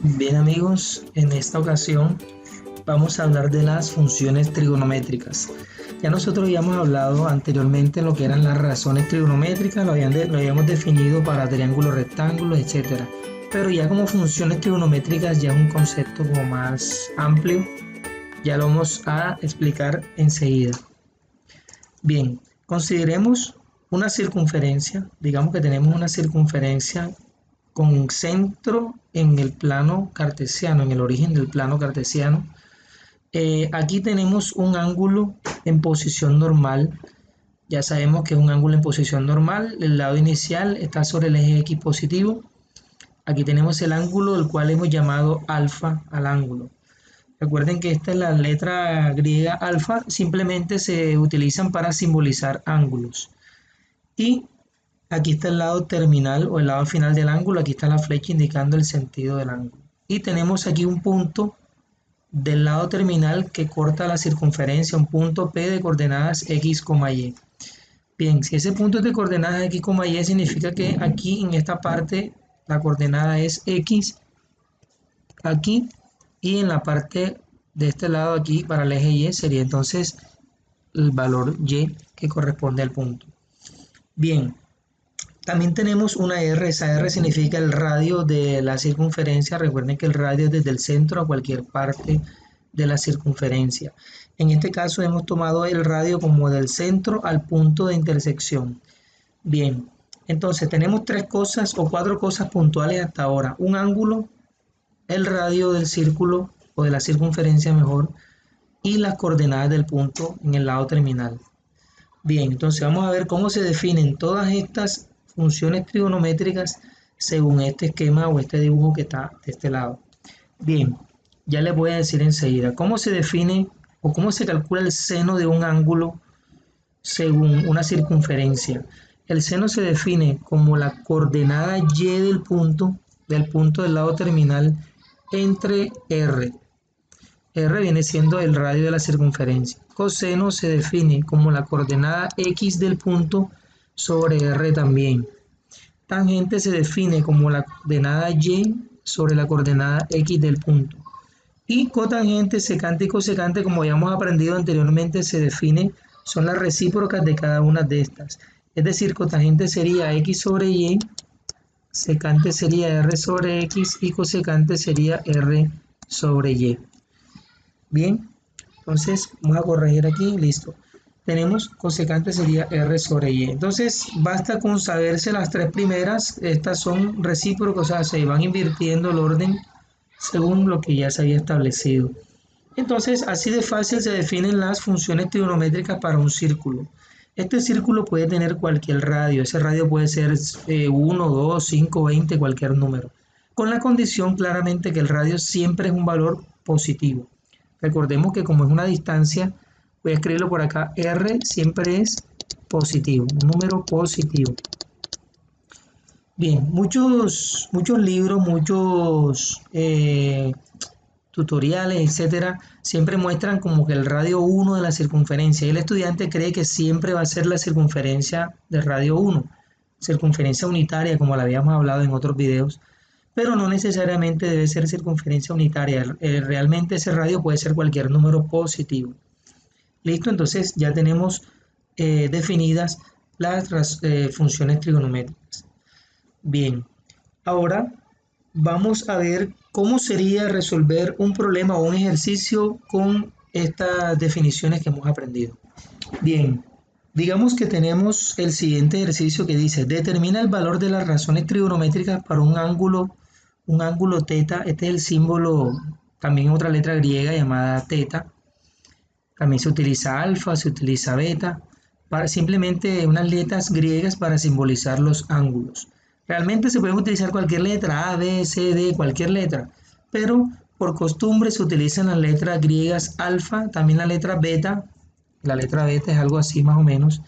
Bien amigos, en esta ocasión vamos a hablar de las funciones trigonométricas. Ya nosotros habíamos hablado anteriormente en lo que eran las razones trigonométricas, lo habíamos definido para triángulos, rectángulos, etcétera. Pero ya como funciones trigonométricas ya es un concepto como más amplio, ya lo vamos a explicar enseguida. Bien, consideremos una circunferencia, digamos que tenemos una circunferencia con centro en el plano cartesiano, en el origen del plano cartesiano. Aquí tenemos un ángulo en posición normal. Ya sabemos que es un ángulo en posición normal. El lado inicial está sobre el eje X positivo. Aquí tenemos el ángulo del cual hemos llamado alfa al ángulo. Recuerden que esta es la letra griega alfa, simplemente se utilizan para simbolizar ángulos. Y aquí está el lado terminal o el lado final del ángulo, aquí está la flecha indicando el sentido del ángulo. Y tenemos aquí un punto del lado terminal que corta la circunferencia, un punto P de coordenadas X, Y. Bien, si ese punto es de coordenadas X, Y, significa que aquí en esta parte la coordenada es X, aquí, y en la parte de este lado aquí para el eje Y sería entonces el valor Y que corresponde al punto. Bien. También tenemos una R, esa R significa el radio de la circunferencia. Recuerden que el radio es desde el centro a cualquier parte de la circunferencia. En este caso hemos tomado el radio como del centro al punto de intersección. Bien, entonces tenemos tres cosas o cuatro cosas puntuales hasta ahora. Un ángulo, el radio del círculo o de la circunferencia mejor, y las coordenadas del punto en el lado terminal. Bien, entonces vamos a ver cómo se definen todas estas funciones trigonométricas según este esquema o este dibujo que está de este lado. Bien, ya les voy a decir enseguida cómo se define o cómo se calcula el seno de un ángulo según una circunferencia. El seno se define como la coordenada y del punto del lado terminal entre R. R viene siendo el radio de la circunferencia. Coseno se define como la coordenada X del punto sobre R también. Tangente se define como la coordenada Y sobre la coordenada X del punto. Y cotangente, secante y cosecante, como ya hemos aprendido anteriormente, se define, son las recíprocas de cada una de estas. Es decir, cotangente sería X sobre Y, secante sería R sobre X y cosecante sería R sobre Y. Bien, entonces vamos a corregir aquí, listo. Tenemos cosecante sería R sobre Y. Entonces basta con saberse las tres primeras, estas son recíprocas, o sea, se van invirtiendo el orden según lo que ya se había establecido. Entonces, así de fácil se definen las funciones trigonométricas para un círculo. Este círculo puede tener cualquier radio, ese radio puede ser 1, 2, 5, 20, cualquier número, con la condición claramente que el radio siempre es un valor positivo. Recordemos que como es una distancia, voy a escribirlo por acá, R siempre es positivo, un número positivo. Bien, muchos libros, muchos tutoriales, etcétera, siempre muestran como que el radio 1 de la circunferencia. Y el estudiante cree que siempre va a ser la circunferencia del radio 1, circunferencia unitaria, como la habíamos hablado en otros videos, pero no necesariamente debe ser circunferencia unitaria. Realmente ese radio puede ser cualquier número positivo. Listo, entonces ya tenemos definidas las funciones trigonométricas. Bien, ahora vamos a ver cómo sería resolver un problema o un ejercicio con estas definiciones que hemos aprendido. Bien, digamos que tenemos el siguiente ejercicio que dice, determina el valor de las razones trigonométricas para un ángulo teta. Este es el símbolo, también otra letra griega llamada teta. También se utiliza alfa, se utiliza beta, para simplemente unas letras griegas para simbolizar los ángulos. Realmente se puede utilizar cualquier letra, A, B, C, D, cualquier letra, pero por costumbre se utilizan las letras griegas alfa, también la letra beta es algo así más o menos,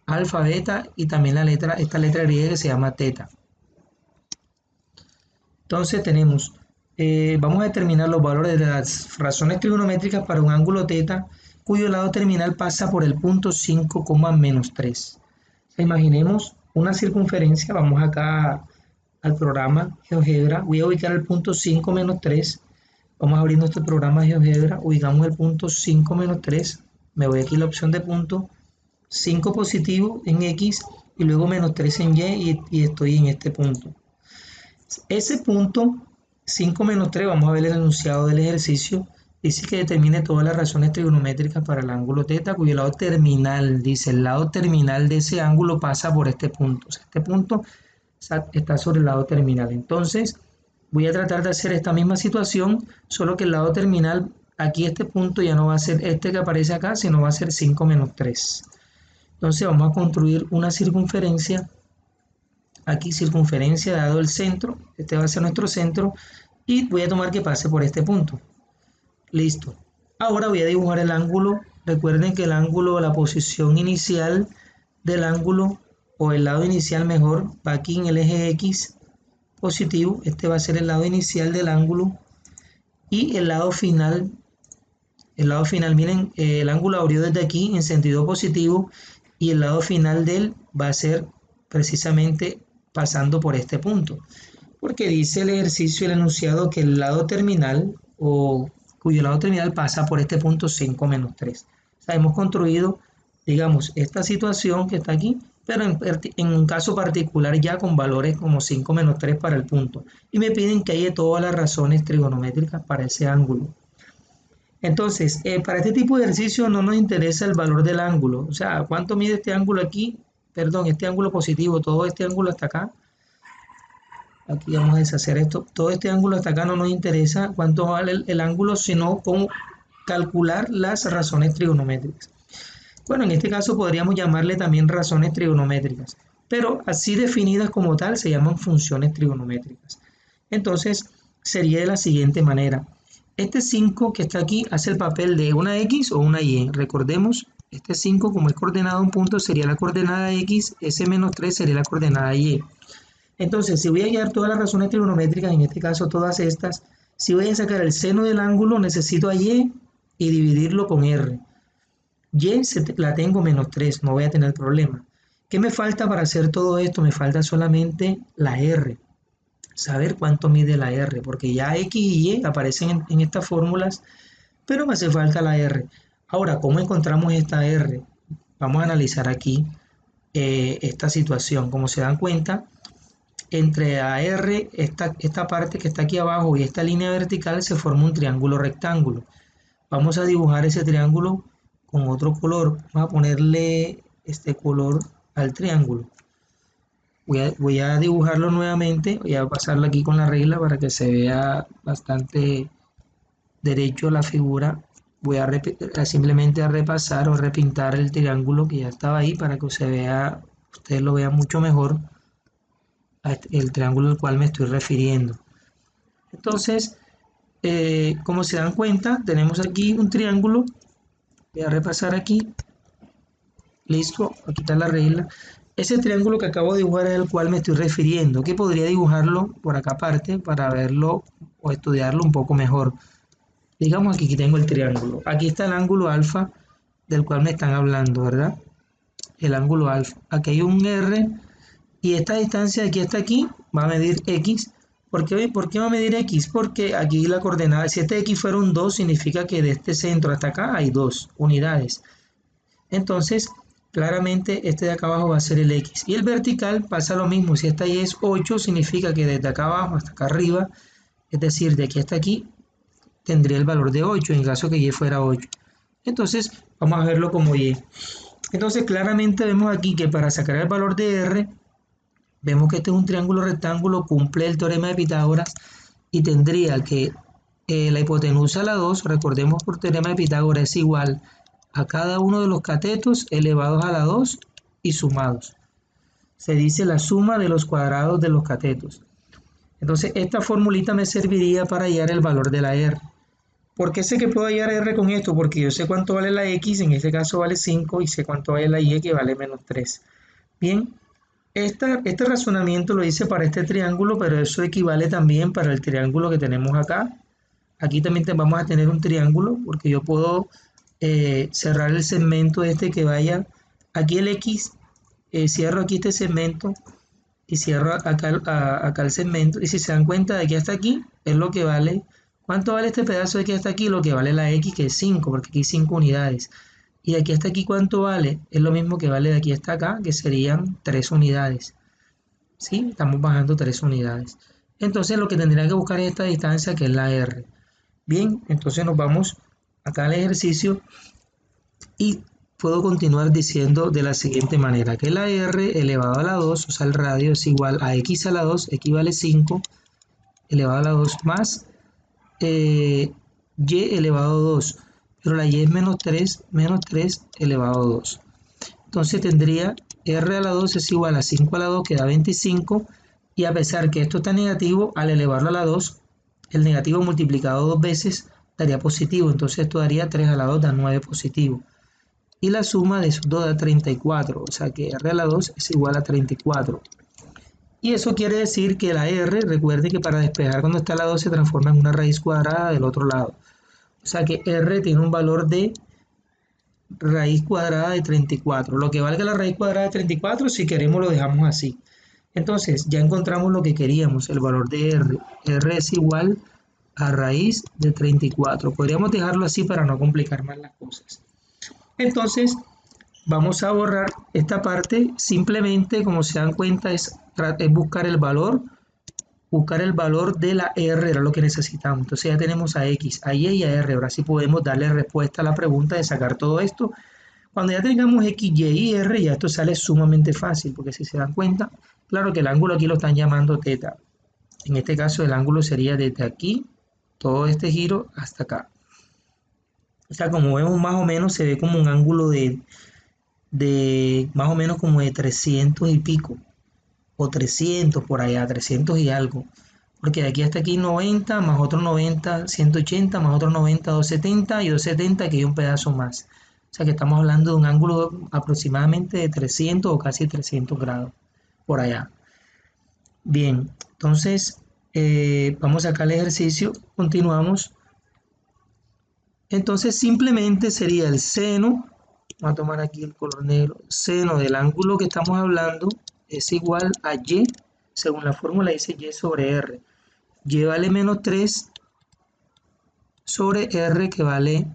alfa, beta y también esta letra griega que se llama teta. Entonces vamos a determinar los valores de las razones trigonométricas para un ángulo teta cuyo lado terminal pasa por el punto 5,-3. Imaginemos una circunferencia, vamos acá al programa GeoGebra. Voy a ubicar el punto 5 menos 3. Vamos abriendo este programa GeoGebra. Ubicamos el punto 5 menos 3. Me voy aquí a la opción de punto 5 positivo en X y luego menos 3 en Y, y estoy en este punto. Ese punto 5 menos 3, vamos a ver el enunciado del ejercicio, dice que determine todas las razones trigonométricas para el ángulo θ, cuyo lado terminal, dice, el lado terminal de ese ángulo pasa por este punto. O sea, este punto está sobre el lado terminal. Entonces, voy a tratar de hacer esta misma situación, solo que el lado terminal, aquí este punto ya no va a ser este que aparece acá, sino va a ser 5 menos 3. Entonces, vamos a construir una circunferencia. Aquí circunferencia dado el centro, este va a ser nuestro centro y voy a tomar que pase por este punto. Listo. Ahora voy a dibujar el ángulo. Recuerden que el ángulo, la posición inicial del ángulo o el lado inicial mejor, va aquí en el eje X positivo. Este va a ser el lado inicial del ángulo y el lado final, miren, el ángulo abrió desde aquí en sentido positivo y el lado final de él va a ser precisamente pasando por este punto, porque dice el ejercicio, el enunciado, que el lado terminal o cuyo lado terminal pasa por este punto 5 menos 3. O sea, hemos construido, digamos, esta situación que está aquí, pero en un caso particular ya con valores como 5 menos 3 para el punto. Y me piden que haya todas las razones trigonométricas para ese ángulo. Entonces, para este tipo de ejercicio no nos interesa el valor del ángulo. O sea, ¿cuánto mide este ángulo aquí? Perdón, este ángulo positivo, todo este ángulo hasta acá. Aquí vamos a deshacer esto. Todo este ángulo hasta acá no nos interesa cuánto vale el ángulo, sino cómo calcular las razones trigonométricas. Bueno, en este caso podríamos llamarle también razones trigonométricas, pero así definidas como tal se llaman funciones trigonométricas. Entonces, sería de la siguiente manera. Este 5 que está aquí hace el papel de una X o una Y. Recordemos, este 5 como es coordenado a un punto sería la coordenada X, ese menos 3 sería la coordenada Y. Entonces, si voy a hallar todas las razones trigonométricas, en este caso todas estas, si voy a sacar el seno del ángulo, necesito a Y y dividirlo con R. Y la tengo menos 3, no voy a tener problema. ¿Qué me falta para hacer todo esto? Me falta solamente la R. Saber cuánto mide la R, porque ya X y Y aparecen en estas fórmulas, pero me hace falta la R. Ahora, ¿cómo encontramos esta R? Vamos a analizar aquí esta situación. Como se dan cuenta, entre AR, esta parte que está aquí abajo y esta línea vertical se forma un triángulo rectángulo. Vamos a dibujar ese triángulo con otro color. Vamos a ponerle este color al triángulo. Voy a dibujarlo nuevamente. Voy a pasarlo aquí con la regla para que se vea bastante derecho la figura. Voy a simplemente a repasar o repintar el triángulo que ya estaba ahí para que se vea, ustedes lo vean mucho mejor, el triángulo al cual me estoy refiriendo. Entonces, como se dan cuenta, tenemos aquí un triángulo. Voy a repasar aquí. Listo, aquí está la regla. Ese triángulo que acabo de dibujar es el cual me estoy refiriendo, que podría dibujarlo por acá aparte para verlo o estudiarlo un poco mejor. Digamos que aquí tengo el triángulo. Aquí está el ángulo alfa del cual me están hablando, ¿verdad? El ángulo alfa. Aquí hay un R y esta distancia de aquí hasta aquí va a medir X. ¿Por qué va a medir X? Porque aquí la coordenada, si este X fuera un 2, significa que de este centro hasta acá hay 2 unidades. Entonces, claramente este de acá abajo va a ser el X. Y el vertical pasa lo mismo. Si esta Y es 8, significa que desde acá abajo hasta acá arriba, es decir, de aquí hasta aquí, tendría el valor de 8 en caso que Y fuera 8. Entonces, vamos a verlo como Y. Entonces, claramente vemos aquí que para sacar el valor de R, vemos que este es un triángulo rectángulo, cumple el teorema de Pitágoras y tendría que la hipotenusa a la 2, recordemos por teorema de Pitágoras, es igual a cada uno de los catetos elevados a la 2 y sumados. Se dice la suma de los cuadrados de los catetos. Entonces, esta formulita me serviría para hallar el valor de la R. ¿Por qué sé que puedo hallar R con esto? Porque yo sé cuánto vale la X, en este caso vale 5, y sé cuánto vale la Y, que vale menos 3. Bien, este razonamiento lo hice para este triángulo, pero eso equivale también para el triángulo que tenemos acá. Aquí también vamos a tener un triángulo, porque yo puedo cerrar el segmento este que vaya aquí el X, cierro aquí este segmento y cierro acá, acá el segmento. Y si se dan cuenta, de aquí hasta aquí es lo que vale. ¿Cuánto vale este pedazo de aquí hasta aquí? Lo que vale la X, que es 5, porque aquí hay 5 unidades. Y de aquí hasta aquí, ¿cuánto vale? Es lo mismo que vale de aquí hasta acá, que serían 3 unidades. ¿Sí? Estamos bajando 3 unidades. Entonces lo que tendría que buscar es esta distancia, que es la R. Bien, entonces nos vamos acá al ejercicio y puedo continuar diciendo de la siguiente manera, que la R elevado a la 2, o sea el radio, es igual a X a la 2, X vale 5, elevado a la 2 más Y elevado a 2, pero la Y es menos 3 elevado a 2. Entonces tendría R a la 2 es igual a 5 a la 2, que da 25, y a pesar que esto está negativo, al elevarlo a la 2, el negativo multiplicado 2 veces daría positivo, entonces esto daría 3 a la 2, da 9 positivo. Y la suma de esos dos da 34, o sea que R a la 2 es igual a 34. Y eso quiere decir que la R, recuerde que para despejar cuando está a la 2 se transforma en una raíz cuadrada del otro lado. O sea que R tiene un valor de raíz cuadrada de 34. Lo que valga la raíz cuadrada de 34, si queremos lo dejamos así. Entonces ya encontramos lo que queríamos, el valor de R. R es igual a raíz de 34. Podríamos dejarlo así para no complicar más las cosas. Entonces vamos a borrar esta parte. Simplemente, como se dan cuenta, es buscar el valor de la R, era lo que necesitamos. Entonces ya tenemos a X, a Y y a R. Ahora sí podemos darle respuesta a la pregunta de sacar todo esto. Cuando ya tengamos X, Y y R, ya esto sale sumamente fácil, porque si se dan cuenta, claro que el ángulo aquí lo están llamando teta. En este caso el ángulo sería desde aquí, todo este giro hasta acá. O sea, como vemos más o menos, se ve como un ángulo de más o menos como de 300 y pico, o 300 por allá, 300 y algo. Porque de aquí hasta aquí 90, más otro 90, 180, más otro 90, 270 y 270 que hay un pedazo más. O sea que estamos hablando de un ángulo aproximadamente de 300 o casi 300 grados por allá. Bien, entonces vamos acá al ejercicio, continuamos. Entonces simplemente sería el seno, vamos a tomar aquí el color negro, seno del ángulo que estamos hablando es igual a Y, según la fórmula dice Y sobre R. Y vale menos 3 sobre R, que vale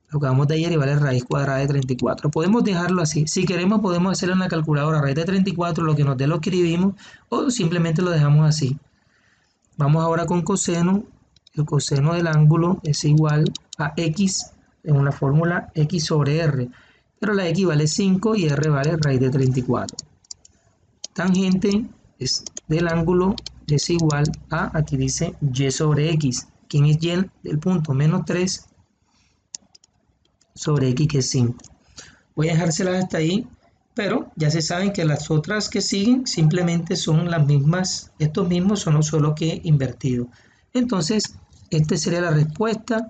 lo que vamos de ayer, y vale raíz cuadrada de 34. Podemos dejarlo así. Si queremos podemos hacerlo en la calculadora raíz de 34, lo que nos dé lo escribimos, o simplemente lo dejamos así. Vamos ahora con coseno. El coseno del ángulo es igual a X, en la fórmula X sobre R. Pero la X vale 5 y R vale raíz de 34. Tangente del ángulo es igual a, aquí dice Y sobre X. ¿Quién es Y? El punto, menos 3 sobre X, que es 5. Voy a dejárselas hasta ahí, pero ya se saben que las otras que siguen simplemente son las mismas, estos mismos son solo que invertidos. Entonces, esta sería la respuesta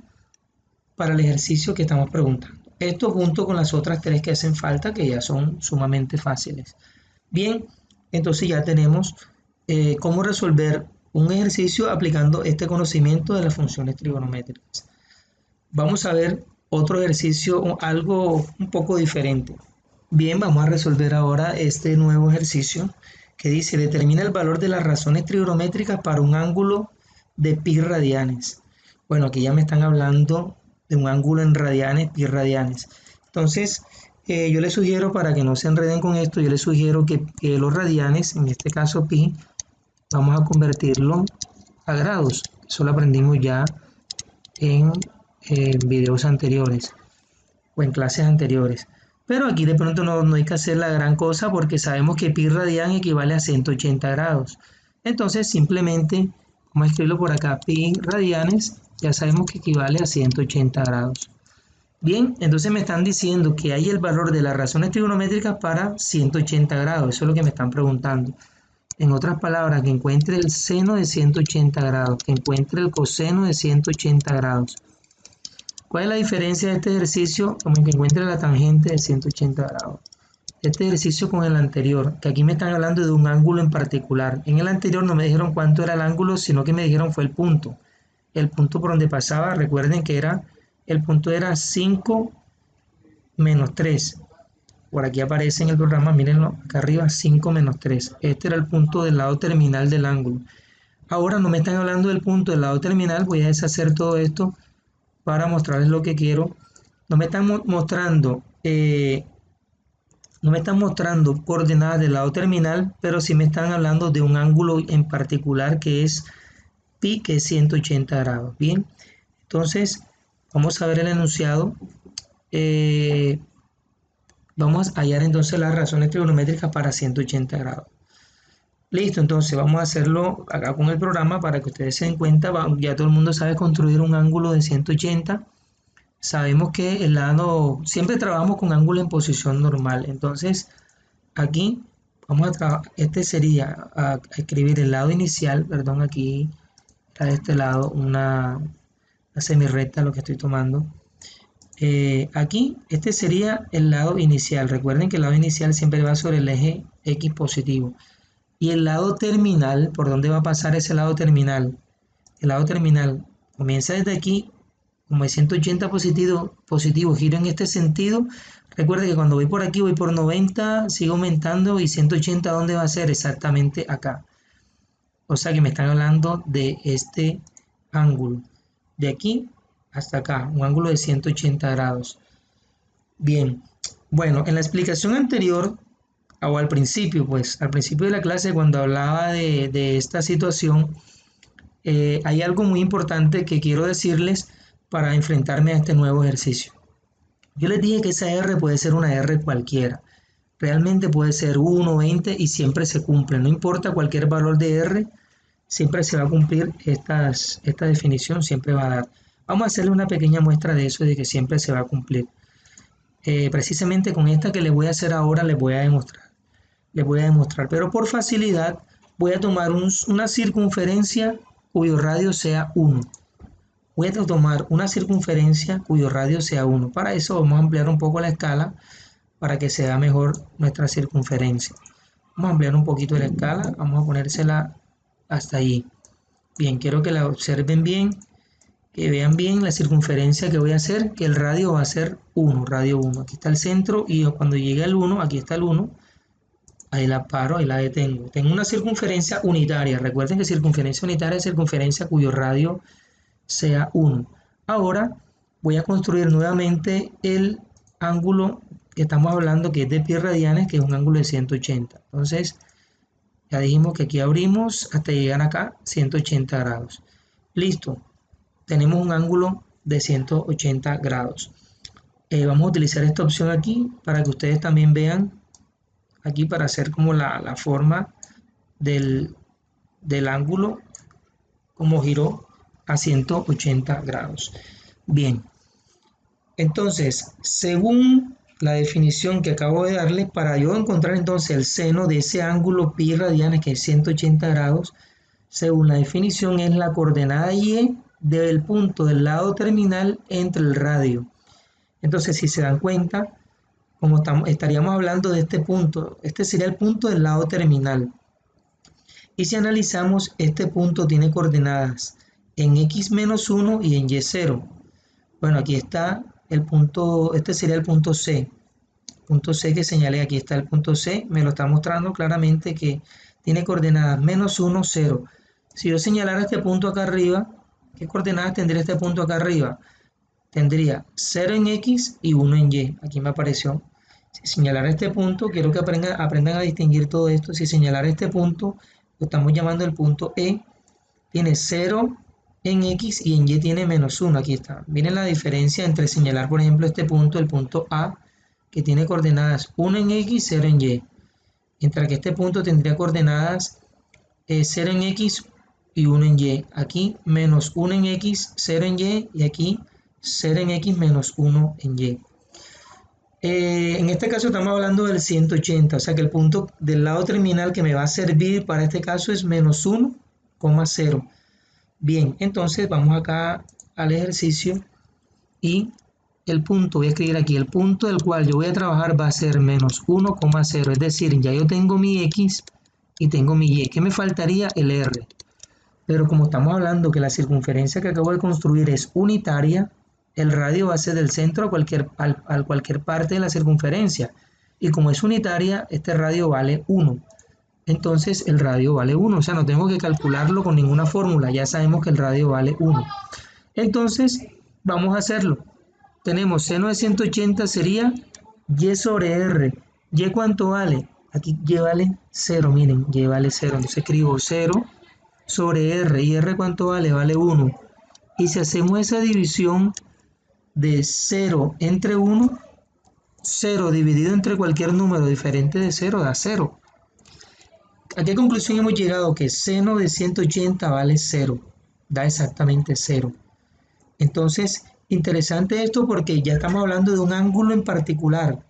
para el ejercicio que estamos preguntando. Esto junto con las otras tres que hacen falta, que ya son sumamente fáciles. Bien, entonces ya tenemos cómo resolver un ejercicio aplicando este conocimiento de las funciones trigonométricas. Vamos a ver otro ejercicio, algo un poco diferente. Bien, vamos a resolver ahora este nuevo ejercicio que dice: determina el valor de las razones trigonométricas para un ángulo de pi radianes. Bueno, aquí ya me están hablando de un ángulo en radianes, pi radianes. Entonces, yo les sugiero, para que no se enreden con esto, yo les sugiero que los radianes, en este caso pi, vamos a convertirlo a grados. Eso lo aprendimos ya en videos anteriores o en clases anteriores. Pero aquí de pronto no hay que hacer la gran cosa, porque sabemos que pi radian equivale a 180 grados. Entonces simplemente vamos a escribirlo por acá: pi radianes, ya sabemos que equivale a 180 grados. Bien, entonces me están diciendo que hay el valor de las razones trigonométricas para 180 grados. Eso es lo que me están preguntando. En otras palabras, que encuentre el seno de 180 grados, que encuentre el coseno de 180 grados. ¿Cuál es la diferencia de este ejercicio? Como que encuentre la tangente de 180 grados. Este ejercicio con el anterior, que aquí me están hablando de un ángulo en particular. En el anterior no me dijeron cuánto era el ángulo, sino que me dijeron fue el punto. El punto por donde pasaba, recuerden que el punto era 5 menos 3. Por aquí aparece en el programa, mírenlo, acá arriba 5 menos 3. Este era el punto del lado terminal del ángulo. Ahora no me están hablando del punto del lado terminal, voy a deshacer todo esto para mostrarles lo que quiero. No me están mostrando coordenadas del lado terminal, pero sí me están hablando de un ángulo en particular que es pi, que es 180 grados. Bien, entonces vamos a ver el enunciado. Vamos a hallar entonces las razones trigonométricas para 180 grados. Listo, entonces vamos a hacerlo acá con el programa para que ustedes se den cuenta. Ya todo el mundo sabe construir un ángulo de 180. Sabemos que el lado, siempre trabajamos con ángulo en posición normal. Entonces aquí vamos a trabajar, este sería a escribir el lado inicial, perdón, aquí está de este lado una semirrecta lo que estoy tomando. Aquí este sería el lado inicial. Recuerden que el lado inicial siempre va sobre el eje X positivo. Y el lado terminal, ¿por dónde va a pasar ese lado terminal? El lado terminal comienza desde aquí, como es 180 positivo, giro en este sentido. Recuerden que cuando voy por aquí voy por 90, sigo aumentando y 180 ¿dónde va a ser? Exactamente acá. O sea que me están hablando de este ángulo. De aquí hasta acá, un ángulo de 180 grados. Bien, bueno, en la explicación anterior, o al principio, pues, al principio de la clase, cuando hablaba de esta situación, hay algo muy importante que quiero decirles para enfrentarme a este nuevo ejercicio. Yo les dije que esa R puede ser una R cualquiera. Realmente puede ser 1, 20 y siempre se cumple. No importa cualquier valor de R, siempre se va a cumplir esta definición, siempre va a dar. Vamos a hacerle una pequeña muestra de eso, de que siempre se va a cumplir. Precisamente con esta que les voy a hacer ahora, les voy a demostrar. Pero por facilidad voy a tomar una circunferencia cuyo radio sea 1. Voy a tomar una circunferencia cuyo radio sea 1. Para eso vamos a ampliar un poco la escala para que se vea mejor nuestra circunferencia. Vamos a ampliar un poquito la escala, vamos a ponérsela hasta allí. Bien, quiero que la observen bien, que vean bien la circunferencia que voy a hacer, que el radio va a ser 1, radio 1. Aquí está el centro y cuando llegue al 1, aquí está el 1, ahí la paro, ahí la detengo. Tengo una circunferencia unitaria. Recuerden que circunferencia unitaria es circunferencia cuyo radio sea 1. Ahora voy a construir nuevamente el ángulo que estamos hablando, que es de pi radianes, que es un ángulo de 180. Entonces, ya dijimos que aquí abrimos hasta llegar acá, 180 grados. Listo, tenemos un ángulo de 180 grados. Vamos a utilizar esta opción aquí para que ustedes también vean aquí, para hacer como la forma del ángulo, como giró a 180 grados. Bien, entonces, según la definición que acabo de darle, para yo encontrar entonces el seno de ese ángulo pi radianes, que es 180 grados, según la definición es la coordenada y del punto del lado terminal entre el radio. Entonces, si se dan cuenta, como estaríamos hablando de este punto, este sería el punto del lado terminal. Y si analizamos, este punto tiene coordenadas en x-1 y en y0. Bueno, aquí está el punto, este sería el punto C. Punto C que señalé, aquí está el punto C, me lo está mostrando claramente que tiene coordenadas -1, 0. Si yo señalara este punto acá arriba, ¿qué coordenadas tendría este punto acá arriba? Tendría 0 en X y 1 en Y. Aquí me apareció. Si señalara este punto, quiero que aprendan a distinguir todo esto. Si señalara este punto, lo estamos llamando el punto E, tiene 0 en X y en Y tiene -1. Aquí está. Miren la diferencia entre señalar, por ejemplo, este punto, el punto A, que tiene coordenadas 1 en X, 0 en Y. Mientras que este punto tendría coordenadas 0 en X y 1 en Y. Aquí -1 en X, 0 en Y, y aquí 0 en X menos 1 en Y. En este caso estamos hablando del 180, o sea que el punto del lado terminal que me va a servir para este caso es -1,0. Bien, entonces vamos acá al ejercicio y el punto, voy a escribir aquí, el punto del cual yo voy a trabajar va a ser -1,0, es decir, ya yo tengo mi X y tengo mi Y. ¿Qué me faltaría? El R. Pero como estamos hablando que la circunferencia que acabo de construir es unitaria, el radio va a ser del centro a cualquier parte de la circunferencia. Y como es unitaria, este radio vale 1. Entonces el radio vale 1, o sea, no tengo que calcularlo con ninguna fórmula, ya sabemos que el radio vale 1. Entonces, vamos a hacerlo. Tenemos seno de 180 sería y sobre r. ¿Y cuánto vale? Aquí y vale 0, miren, y vale 0. Entonces escribo 0 sobre r. ¿Y r cuánto vale? Vale 1. Y si hacemos esa división de 0 entre 1, 0 dividido entre cualquier número diferente de 0 da 0. ¿A qué conclusión hemos llegado? Que seno de 180 vale 0. Da exactamente 0. Entonces, interesante esto porque ya estamos hablando de un ángulo en particular.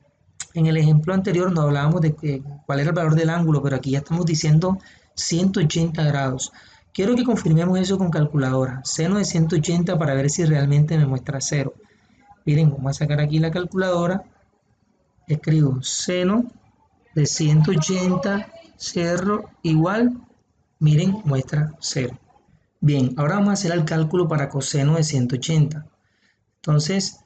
En el ejemplo anterior no hablábamos de cuál era el valor del ángulo, pero aquí ya estamos diciendo 180 grados. Quiero que confirmemos eso con calculadora. Seno de 180 para ver si realmente me muestra 0. Miren, vamos a sacar aquí la calculadora. Escribo seno de 180, cierro, igual, miren, muestra 0. Bien, ahora vamos a hacer el cálculo para coseno de 180. Entonces,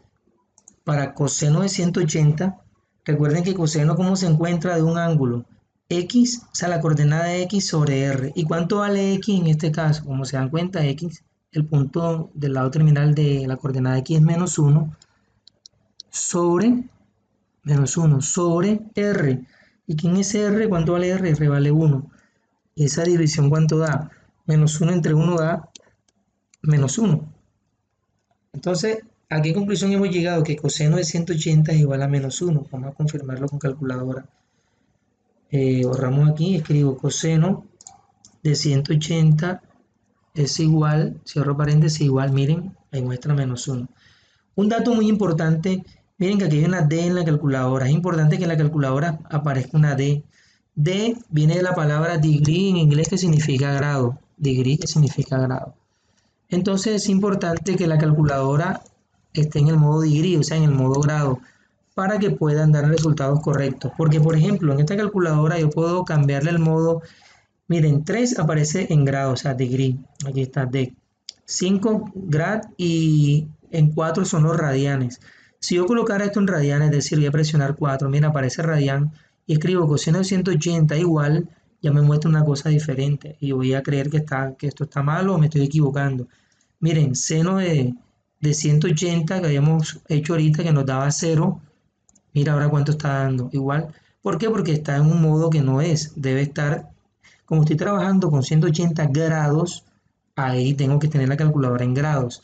para coseno de 180, recuerden que coseno, ¿cómo se encuentra de un ángulo? X, o sea, la coordenada X sobre R. ¿Y cuánto vale X en este caso? Como se dan cuenta, X, el punto del lado terminal de la coordenada X es menos 1 sobre menos 1 sobre R. ¿Y quién es R? ¿Cuánto vale R? R vale 1. ¿Y esa división cuánto da? Menos 1 entre 1 da menos 1. Entonces, ¿a qué conclusión hemos llegado? Que coseno de 180 es igual a menos 1. Vamos a confirmarlo con calculadora. Borramos aquí, escribo coseno de 180 es igual, cierro paréntesis, igual, miren, ahí muestra menos 1. Un dato muy importante, miren que aquí hay una D en la calculadora. Es importante que en la calculadora aparezca una D. D viene de la palabra degree en inglés, que significa grado. Degree, que significa grado. Entonces es importante que la calculadora esté en el modo degree, o sea, en el modo grado, para que puedan dar resultados correctos. Porque, por ejemplo, en esta calculadora yo puedo cambiarle el modo. Miren, 3 aparece en grado, o sea, degree. Aquí está D. 5 grad y en 4 son los radianes. Si yo colocara esto en radianes, es decir, voy a presionar 4, mira, aparece radian y escribo coseno de 180 igual, ya me muestra una cosa diferente y voy a creer que esto está mal o me estoy equivocando. Miren, seno de 180 que habíamos hecho ahorita que nos daba 0, mira ahora cuánto está dando, igual. ¿Por qué? Porque está en un modo que no es, debe estar, como estoy trabajando con 180 grados, ahí tengo que tener la calculadora en grados.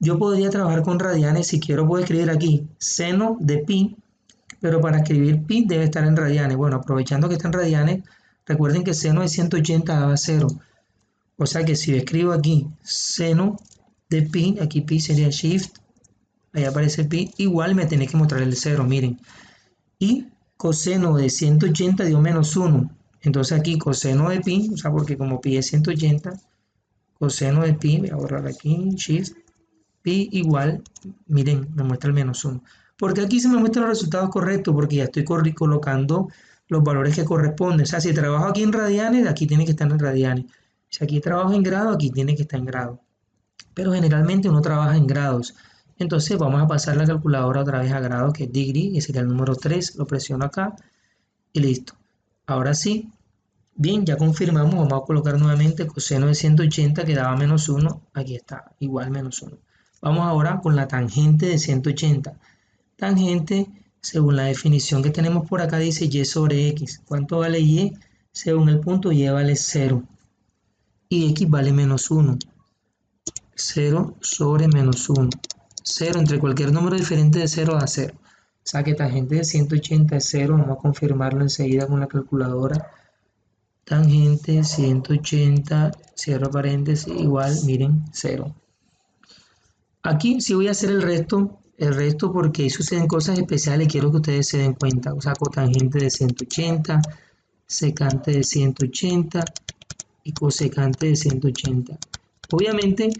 Yo podría trabajar con radianes, si quiero puedo escribir aquí seno de pi, pero para escribir pi debe estar en radianes. Bueno, aprovechando que está en radianes, recuerden que seno de 180 daba 0. O sea que si yo escribo aquí seno de pi, aquí pi sería shift, ahí aparece pi, igual me tiene que mostrar el 0, miren. Y coseno de 180 dio menos 1. Entonces aquí coseno de pi, o sea, porque como pi es 180, coseno de pi, voy a borrar aquí, shift, pi igual, miren, me muestra el menos 1. Porque aquí se me muestran los resultados correctos, porque ya estoy colocando los valores que corresponden. O sea, si trabajo aquí en radianes, aquí tiene que estar en radianes. Si aquí trabajo en grado, aquí tiene que estar en grado. Pero generalmente uno trabaja en grados. Entonces vamos a pasar la calculadora otra vez a grados, que es degree, que sería el número 3. Lo presiono acá y listo. Ahora sí. Bien, ya confirmamos, vamos a colocar nuevamente coseno de 180 que daba menos 1, aquí está, igual menos 1. Vamos ahora con la tangente de 180. Tangente, según la definición que tenemos por acá, dice y sobre x. ¿Cuánto vale y? Según el punto y vale 0. Y x vale menos 1. 0 sobre menos 1. 0 entre cualquier número diferente de 0 da 0. O sea que tangente de 180 es 0, vamos a confirmarlo enseguida con la calculadora. Tangente 180, cierro paréntesis, igual, miren, 0. Aquí sí voy a hacer el resto porque ahí suceden cosas especiales, quiero que ustedes se den cuenta. O sea, cotangente de 180, secante de 180 y cosecante de 180. Obviamente,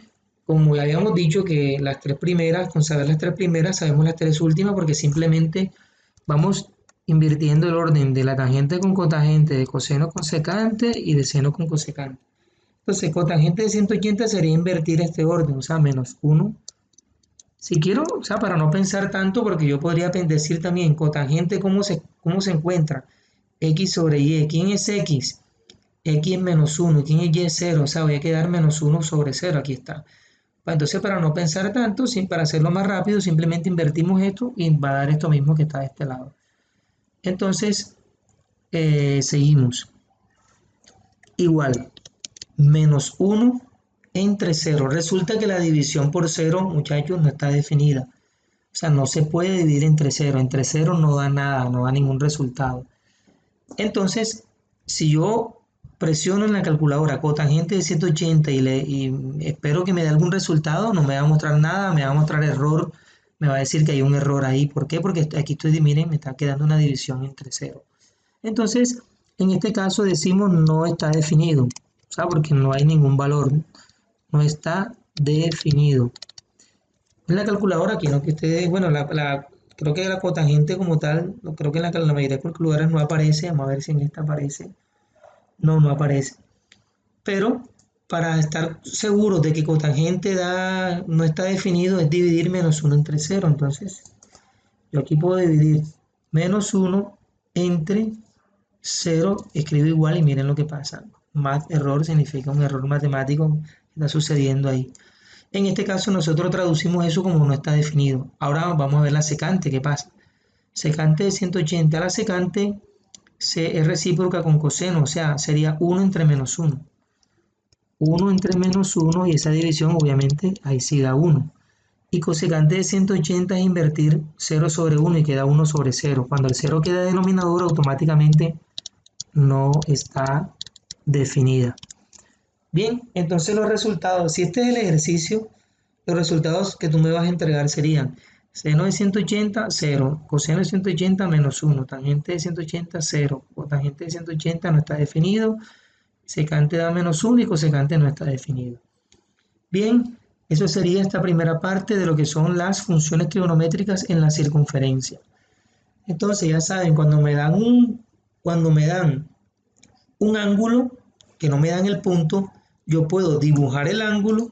como ya habíamos dicho que las tres primeras, con saber las tres primeras, sabemos las tres últimas porque simplemente vamos invirtiendo el orden de la tangente con cotangente, de coseno con secante y de seno con cosecante. Entonces, cotangente de 180 sería invertir este orden, o sea, menos 1 Si quiero, o sea, para no pensar tanto, porque yo podría decir también cotangente, ¿cómo se encuentra? X sobre Y. ¿Quién es X? X es menos 1. ¿Quién es Y? 0. O sea, voy a quedar menos 1 sobre 0. Aquí está. Pues entonces, para no pensar tanto, para hacerlo más rápido, simplemente invertimos esto y va a dar esto mismo que está de este lado. Entonces, seguimos. Igual, menos 1 entre 0. Resulta que la división por 0, muchachos, no está definida. O sea, no se puede dividir entre 0. Entre 0 no da nada, no da ningún resultado. Entonces, si yo presiono en la calculadora cotangente de 180 y espero que me dé algún resultado, no me va a mostrar nada, me va a mostrar error, me va a decir que hay un error ahí. ¿Por qué? Porque aquí miren, me está quedando una división entre 0. Entonces, en este caso decimos no está definido, o sea, porque no hay ningún valor, no está definido. En la calculadora, quiero que ustedes, bueno, creo que la cotangente como tal, creo que en la mayoría de calculadoras no aparece, vamos a ver si en esta aparece. No, no aparece. Pero para estar seguros de que cotangente no está definido, es dividir menos 1 entre 0. Entonces, yo aquí puedo dividir menos 1 entre 0, escribo igual y miren lo que pasa. Más error significa un error matemático que está sucediendo ahí. En este caso nosotros traducimos eso como no está definido. Ahora vamos a ver la secante, ¿qué pasa? Secante de 180, la secante es recíproca con coseno, o sea, sería 1 entre menos 1. 1 entre menos 1 y esa división obviamente ahí sí da 1. Y cosecante de 180 es invertir 0 sobre 1 y queda 1 sobre 0. Cuando el 0 queda denominador automáticamente no está definida. Bien, entonces los resultados, si este es el ejercicio, los resultados que tú me vas a entregar serían seno de 180, 0, coseno de 180, menos 1, tangente de 180, 0, cotangente de 180 no está definido, secante da menos 1 y cosecante no está definido. Bien, eso sería esta primera parte de lo que son las funciones trigonométricas en la circunferencia. Entonces ya saben, cuando me dan un ángulo, que no me dan el punto, yo puedo dibujar el ángulo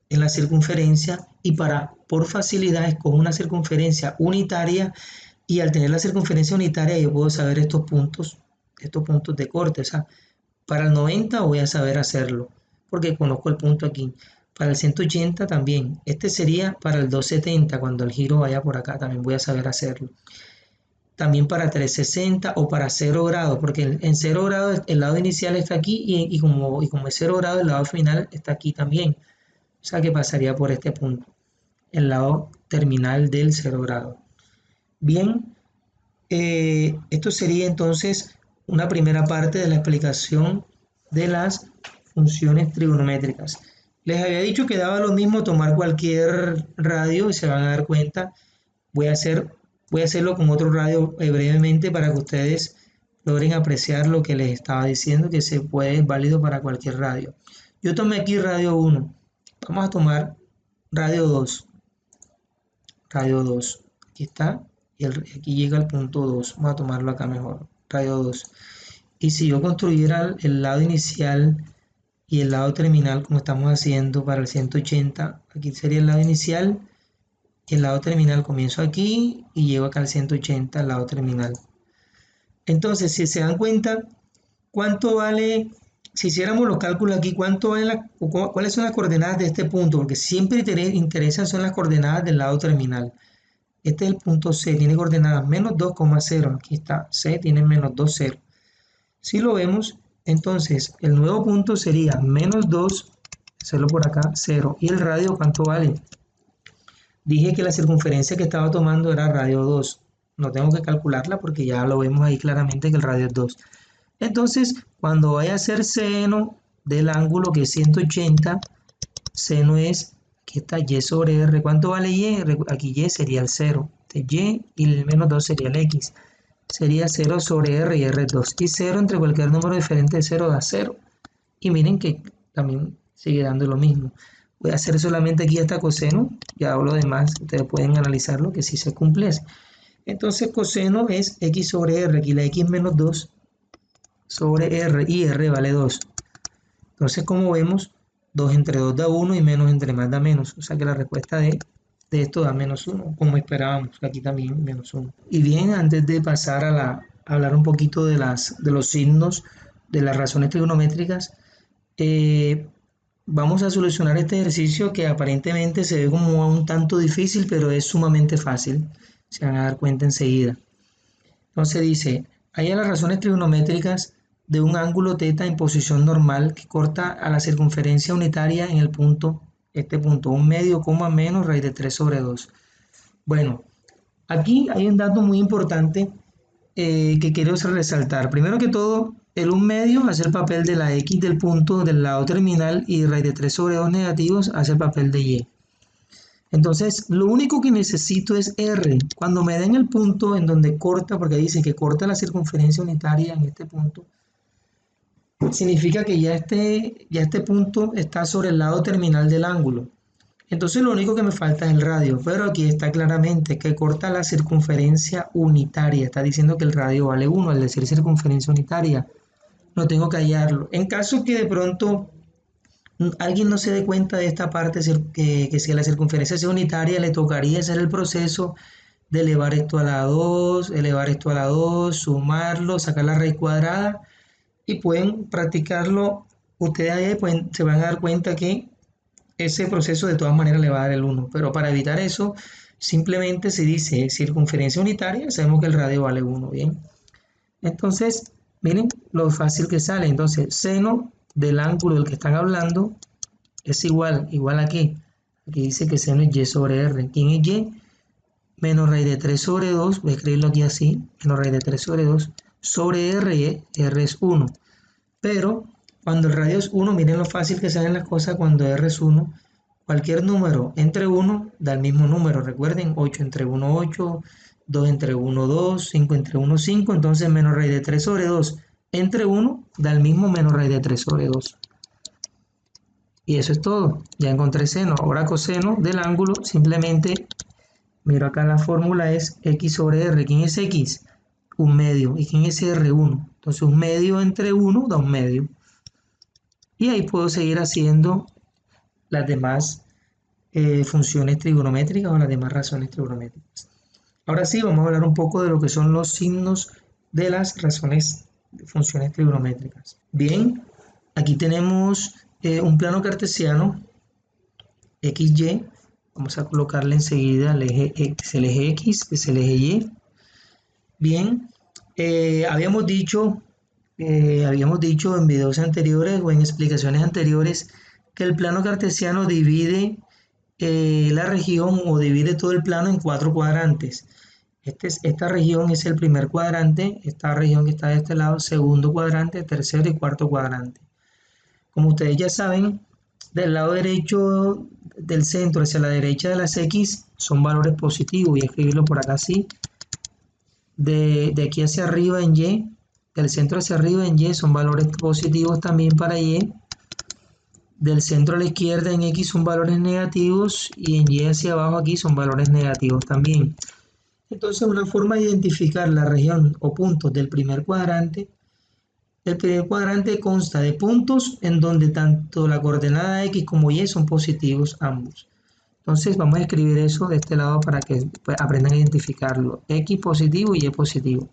en la circunferencia y por facilidad escojo una circunferencia unitaria y al tener la circunferencia unitaria yo puedo saber estos puntos de corte. O sea, para el 90 voy a saber hacerlo porque conozco el punto aquí. Para el 180 también. Este sería para el 270, cuando el giro vaya por acá también voy a saber hacerlo. También para 360 o para 0 grados, porque en 0 grados el lado inicial está aquí y como es 0 grados el lado final está aquí también. O sea que pasaría por este punto, el lado terminal del 0 grado. Bien, esto sería entonces una primera parte de la explicación de las funciones trigonométricas. Les había dicho que daba lo mismo tomar cualquier radio y se van a dar cuenta. Voy a hacerlo con otro radio brevemente para que ustedes logren apreciar lo que les estaba diciendo, que se puede, es válido para cualquier radio. Yo tomé aquí radio 1. Vamos a tomar radio 2. Radio 2. Aquí está. Y aquí llega el punto 2. Vamos a tomarlo acá mejor. Radio 2. Y si yo construyera el lado inicial y el lado terminal, como estamos haciendo para el 180, aquí sería el lado inicial y el lado terminal. Comienzo aquí y llego acá al 180, el lado terminal. Entonces, si se dan cuenta, ¿cuánto vale? Si hiciéramos los cálculos aquí, ¿cuáles son las coordenadas de este punto? Porque siempre interesan son las coordenadas del lado terminal. Este es el punto C, tiene coordenadas menos 2,0. Aquí está, C tiene menos 2,0. Si lo vemos, entonces el nuevo punto sería menos 2, hacerlo por acá, 0. ¿Y el radio cuánto vale? Dije que la circunferencia que estaba tomando era radio 2. No tengo que calcularla porque ya lo vemos ahí claramente que el radio es 2. Entonces, cuando vaya a ser seno del ángulo que es 180, seno es, aquí está y sobre r. ¿Cuánto vale y? Aquí y sería el 0. Y el menos 2 sería el x. Sería 0 sobre r y r es 2. Y 0 entre cualquier número diferente de 0 da 0. Y miren que también sigue dando lo mismo. Voy a hacer solamente aquí hasta coseno. Ya lo demás, ustedes pueden analizarlo que sí se cumple. Entonces coseno es x sobre r. Aquí la x menos 2 sobre r y r vale 2. Entonces como vemos, 2 entre 2 da 1 y menos entre más da menos. O sea que la respuesta D de esto da -1, como esperábamos, aquí también -1. Y bien, antes de pasar a hablar un poquito de los signos, de las razones trigonométricas, eh, vamos a solucionar este ejercicio que aparentemente se ve como un tanto difícil, pero es sumamente fácil. Se van a dar cuenta enseguida. Entonces dice, halla las razones trigonométricas de un ángulo θ en posición normal que corta a la circunferencia unitaria en el punto, este punto, 1/2, menos raíz de 3 sobre 2. Bueno, aquí hay un dato muy importante que quiero resaltar. Primero que todo, el 1/2 hace el papel de la x del punto del lado terminal y raíz de 3 sobre 2 negativos hace el papel de y. Entonces, lo único que necesito es R. Cuando me den el punto en donde corta, porque dice que corta la circunferencia unitaria en este punto, significa que ya este punto está sobre el lado terminal del ángulo. Entonces, lo único que me falta es el radio, pero aquí está claramente que corta la circunferencia unitaria. Está diciendo que el radio vale 1, al decir circunferencia unitaria. No tengo que hallarlo. En caso que de pronto alguien no se dé cuenta de esta parte, que si la circunferencia sea unitaria, le tocaría hacer el proceso de elevar esto a la 2, elevar esto a la 2, sumarlo, sacar la raíz cuadrada y pueden practicarlo. Ustedes ahí se van a dar cuenta que ese proceso de todas maneras le va a dar el 1, pero para evitar eso, simplemente se dice circunferencia unitaria, sabemos que el radio vale 1, ¿bien? Entonces, miren lo fácil que sale. Entonces, seno del ángulo del que están hablando es igual a qué. Aquí dice que seno es y sobre r. ¿Quién es y? Menos raíz de 3 sobre 2, voy a escribirlo aquí así, menos raíz de 3 sobre 2, sobre r, r es 1. Pero cuando el radio es 1, miren lo fácil que salen las cosas cuando r es 1. Cualquier número entre 1 da el mismo número. Recuerden, 8 entre 1, 8, 2 entre 1, 2, 5 entre 1, 5. Entonces menos raíz de 3 sobre 2 entre 1 da el mismo menos raíz de 3 sobre 2. Y eso es todo. Ya encontré seno. Ahora coseno del ángulo, simplemente miro acá la fórmula es x sobre r. ¿Quién es x? 1/2. ¿Y quién es r? 1. Entonces 1/2 entre 1 da 1/2. Y ahí puedo seguir haciendo las demás funciones trigonométricas o las demás razones trigonométricas. Ahora sí, vamos a hablar un poco de lo que son los signos de las razones de funciones trigonométricas. Bien, aquí tenemos un plano cartesiano XY. Vamos a colocarle enseguida el eje X, que es el eje Y. Bien, habíamos dicho en videos anteriores o en explicaciones anteriores que el plano cartesiano divide la región o divide todo el plano en 4 cuadrantes. Esta región es el primer cuadrante, esta región que está de este lado, segundo cuadrante, tercero y cuarto cuadrante. Como ustedes ya saben, del lado derecho del centro hacia la derecha de las X son valores positivos. Voy a escribirlo por acá así. De aquí hacia arriba en Y, del centro hacia arriba en Y son valores positivos también para Y. Del centro a la izquierda en X son valores negativos y en Y hacia abajo aquí son valores negativos también. Entonces, una forma de identificar la región o puntos del primer cuadrante. El primer cuadrante consta de puntos en donde tanto la coordenada X como Y son positivos ambos. Entonces vamos a escribir eso de este lado para que aprendan a identificarlo. X positivo y Y positivo.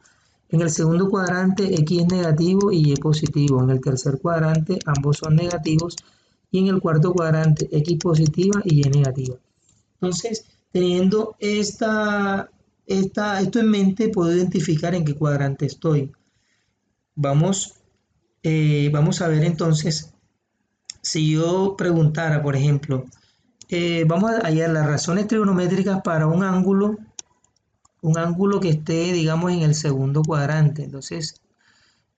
En el segundo cuadrante X es negativo y Y positivo. En el tercer cuadrante ambos son negativos. Y en el cuarto cuadrante X positiva y Y negativa. Entonces, teniendo esto en mente, puedo identificar en qué cuadrante estoy. Vamos a ver entonces, si yo preguntara, por ejemplo, vamos a hallar las razones trigonométricas para un ángulo que esté, digamos, en el segundo cuadrante. Entonces,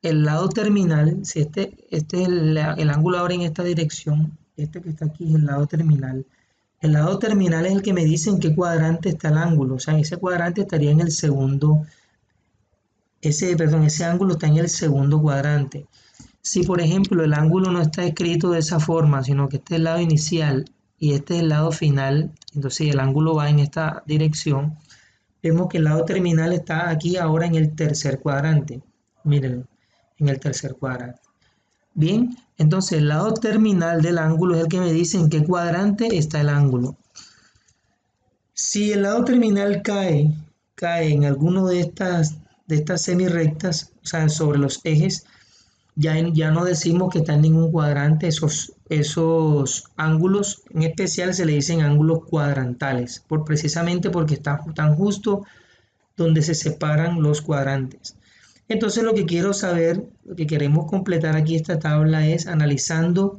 el lado terminal, si este es el ángulo ahora en esta dirección, este que está aquí es el lado terminal. El lado terminal es el que me dice en qué cuadrante está el ángulo. O sea, ese cuadrante estaría en el segundo, ese ángulo está en el segundo cuadrante. Si, por ejemplo, el ángulo no está escrito de esa forma, sino que este es el lado inicial y este es el lado final, entonces el ángulo va en esta dirección, vemos que el lado terminal está aquí ahora en el tercer cuadrante. Miren, en el tercer cuadrante. Bien, entonces el lado terminal del ángulo es el que me dice en qué cuadrante está el ángulo. Si el lado terminal cae en alguno de estas semirrectas, o sea, sobre los ejes, ya no decimos que está en ningún cuadrante, esos ángulos, en especial se le dicen ángulos cuadrantales, precisamente porque están justo donde se separan los cuadrantes. Entonces lo que queremos completar aquí esta tabla es analizando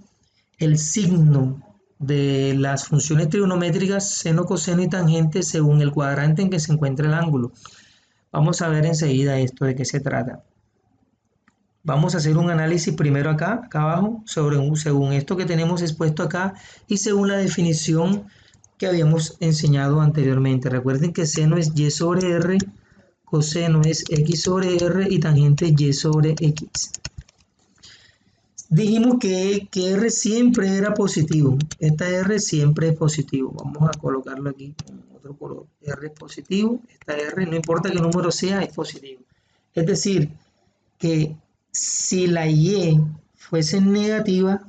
el signo de las funciones trigonométricas seno, coseno y tangente según el cuadrante en que se encuentra el ángulo. Vamos a ver enseguida esto de qué se trata. Vamos a hacer un análisis primero acá abajo, según esto que tenemos expuesto acá y según la definición que habíamos enseñado anteriormente. Recuerden que seno es y sobre r, coseno es x sobre r y tangente y sobre x. Dijimos que r siempre era positivo. Esta r siempre es positivo. Vamos a colocarlo aquí con otro color. R es positivo. Esta r, no importa qué número sea, es positivo. Es decir, que si la y fuese negativa,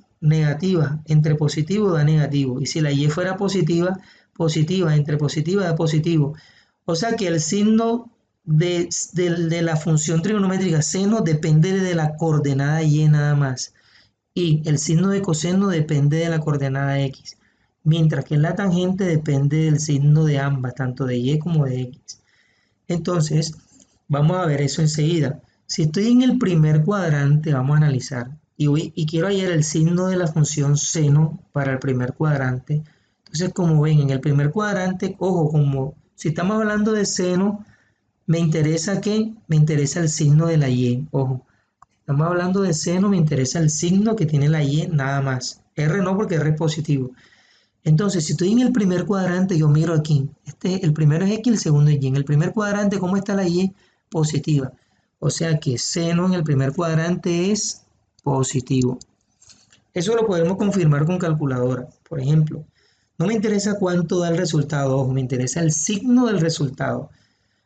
entre positivo da negativo. Y si la y fuera positiva, entre positiva da positivo. O sea que el signo de la función trigonométrica seno depende de la coordenada y nada más. Y el signo de coseno depende de la coordenada x. Mientras que la tangente depende del signo de ambas, tanto de y como de x. Entonces, vamos a ver eso enseguida. Si estoy en el primer cuadrante, vamos a analizar. Y quiero hallar el signo de la función seno para el primer cuadrante. Entonces, como ven, en el primer cuadrante, ojo, como si estamos hablando de seno, me interesa ¿qué? Me interesa el signo de la y. Ojo, estamos hablando de seno, me interesa el signo que tiene la y nada más. R no, porque R es positivo. Entonces, si estoy en el primer cuadrante, yo miro aquí. El primero es X, el segundo es Y. En el primer cuadrante, ¿cómo está la Y? Positiva. O sea que seno en el primer cuadrante es positivo. Eso lo podemos confirmar con calculadora. Por ejemplo, no me interesa cuánto da el resultado, ojo, me interesa el signo del resultado.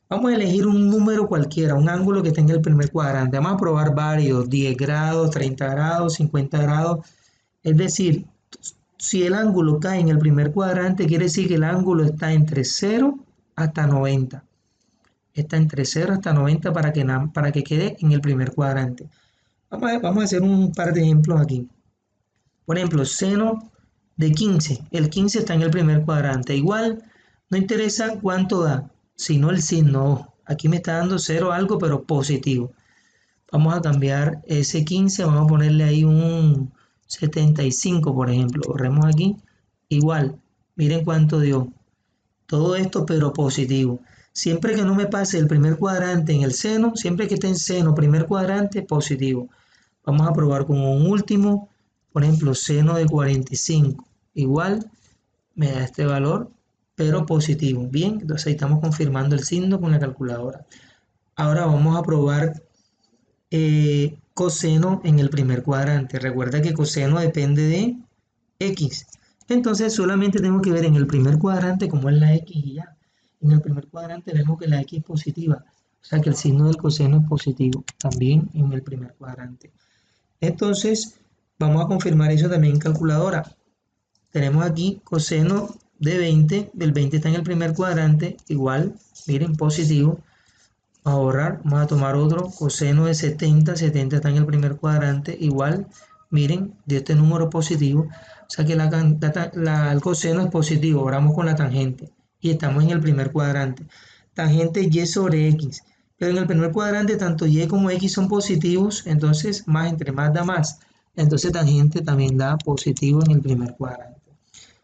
Vamos a elegir un número cualquiera, un ángulo que tenga el primer cuadrante. Vamos a probar varios, 10 grados, 30 grados, 50 grados. Es decir, si el ángulo cae en el primer cuadrante, quiere decir que el ángulo está entre 0 hasta 90. Está entre 0 hasta 90 para que quede en el primer cuadrante. Vamos a hacer un par de ejemplos aquí. Por ejemplo, seno de 15. El 15 está en el primer cuadrante. Igual, no interesa cuánto da, sino el signo. Aquí me está dando 0 algo, pero positivo. Vamos a cambiar ese 15, vamos a ponerle ahí un 75, por ejemplo. Borremos aquí. Igual, miren cuánto dio. Todo esto, pero positivo. Siempre que no me pase el primer cuadrante en el seno, siempre que esté en seno, primer cuadrante, positivo. Vamos a probar con un último, por ejemplo, seno de 45. Igual, me da este valor, pero positivo. Bien, entonces ahí estamos confirmando el signo con la calculadora. Ahora vamos a probar coseno en el primer cuadrante. Recuerda que coseno depende de x. Entonces solamente tengo que ver en el primer cuadrante cómo es la x y ya. En el primer cuadrante vemos que la x es positiva. O sea que el signo del coseno es positivo también en el primer cuadrante. Entonces vamos a confirmar eso también en calculadora. Tenemos aquí coseno de 20. El 20 está en el primer cuadrante. Igual, miren, positivo. Vamos a borrar, vamos a tomar otro, coseno de 70, 70 está en el primer cuadrante, igual, miren, de este número positivo, o sea que el coseno es positivo, oramos con la tangente, y estamos en el primer cuadrante. Tangente y sobre x, pero en el primer cuadrante tanto y como x son positivos, entonces más entre más da más, entonces tangente también da positivo en el primer cuadrante.